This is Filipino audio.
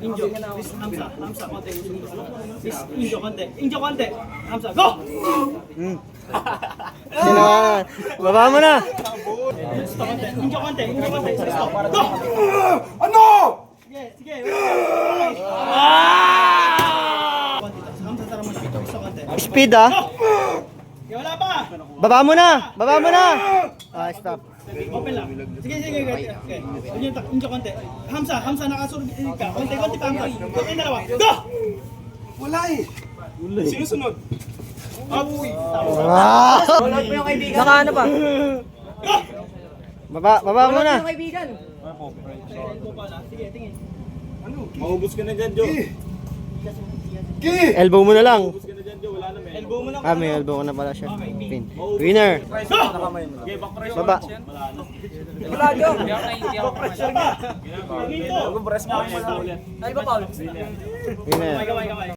Injo. Hamsa, konti. Injo, konti. Hamsa, go! Sino? Baba mo na. Injo, konti. Go! Ano? Sige. Hamsa, tara mo na. Konti. Speed ah. Okay, wala pa. Baba mo na. Stop. Open lang. Sige. Okay. Injo, konti. Hamsa, nakasurg ka. Konti pa, Hamsa. Konti dalawa. Go! Wala eh. Sino sunod? Naka ano pa? Baba mo na. Kaibigan. Sige, tingin. Maubos ka na dyan, Joe. Elbow mo na lang. Maubos ka na dyan, Joe. Wala na, men. Elbow mo lang. May elbow ko na pala siya. Pin. Winner. Okay, back press. Baba. Wala, Joe. Tingin to. Press mo. Ay, ba, Paul? Winner. Kamay.